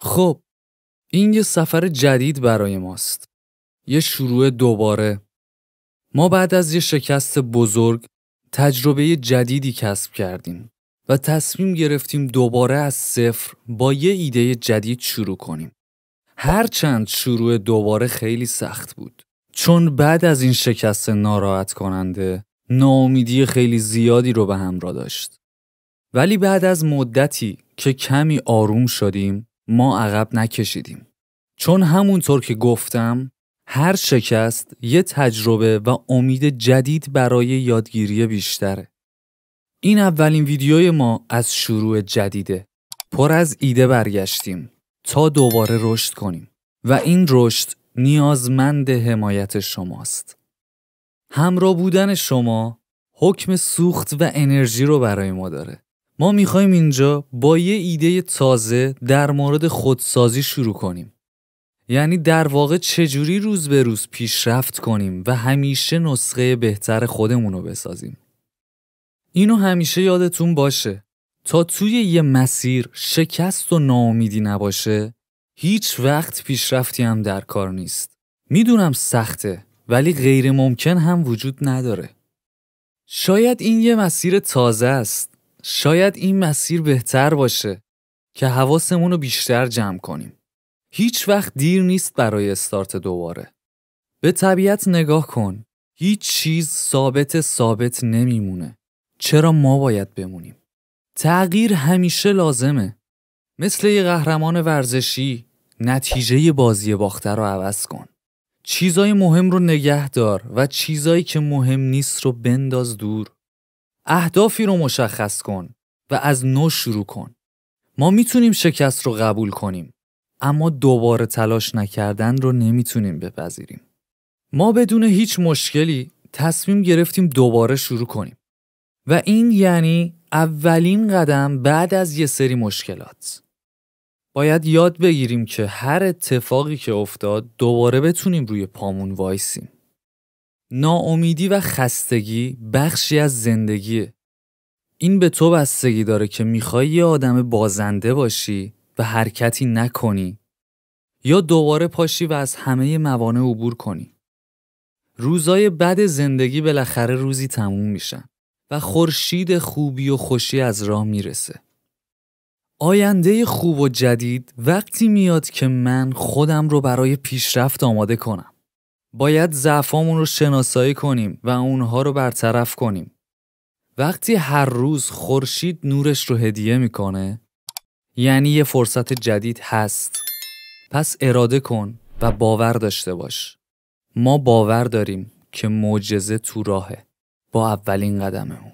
خب این یه سفر جدید برای ماست. یه شروع دوباره. ما بعد از یه شکست بزرگ تجربه جدیدی کسب کردیم و تصمیم گرفتیم دوباره از صفر با یه ایده جدید شروع کنیم. هرچند شروع دوباره خیلی سخت بود، چون بعد از این شکست ناراحت کننده ناامیدی خیلی زیادی رو به همراه داشت. ولی بعد از مدتی که کمی آروم شدیم ما عقب نکشیدیم، چون همونطور که گفتم هر شکست یه تجربه و امید جدید برای یادگیری بیشتره. این اولین ویدیوی ما از شروع جدیده. پر از ایده برگشتیم تا دوباره رشد کنیم و این رشد نیازمند حمایت شماست. همراه بودن شما حکم سوخت و انرژی رو برای ما داره. ما میخوایم اینجا با یه ایده تازه در مورد خودسازی شروع کنیم. یعنی در واقع چجوری روز به روز پیشرفت کنیم و همیشه نسخه بهتر خودمون رو بسازیم. اینو همیشه یادتون باشه. تا توی یه مسیر شکست و ناامیدی نباشه، هیچ وقت پیشرفتی هم در کار نیست. میدونم سخته، ولی غیر ممکن هم وجود نداره. شاید این یه مسیر تازه است. شاید این مسیر بهتر باشه که حواسمون رو بیشتر جمع کنیم. هیچ وقت دیر نیست برای استارت دوباره. به طبیعت نگاه کن. هیچ چیز ثابت نمیمونه. چرا ما باید بمونیم؟ تغییر همیشه لازمه. مثل یه قهرمان ورزشی، نتیجه بازی باخته رو عوض کن. چیزای مهم رو نگه دار و چیزایی که مهم نیست رو بنداز دور. اهدافی رو مشخص کن و از نو شروع کن. ما میتونیم شکست رو قبول کنیم، اما دوباره تلاش نکردن رو نمیتونیم بپذیریم. ما بدون هیچ مشکلی تصمیم گرفتیم دوباره شروع کنیم و این یعنی اولین قدم بعد از یه سری مشکلات. باید یاد بگیریم که هر اتفاقی که افتاد دوباره بتونیم روی پامون وایسیم. ناامیدی و خستگی بخشی از زندگیه. این به تو بستگی داره که میخوای یه آدم بازنده باشی و حرکتی نکنی یا دوباره پاشی و از همه موانع عبور کنی. روزای بد زندگی بالاخره روزی تموم میشن و خورشید خوبی و خوشی از راه میرسه. آینده خوب و جدید وقتی میاد که من خودم رو برای پیشرفت آماده کنم. باید ضعفامون رو شناسایی کنیم و اونها رو برطرف کنیم. وقتی هر روز خورشید نورش رو هدیه میکنه، یعنی یه فرصت جدید هست. پس اراده کن و باور داشته باش. ما باور داریم که معجزه تو راهه با اولین قدممون.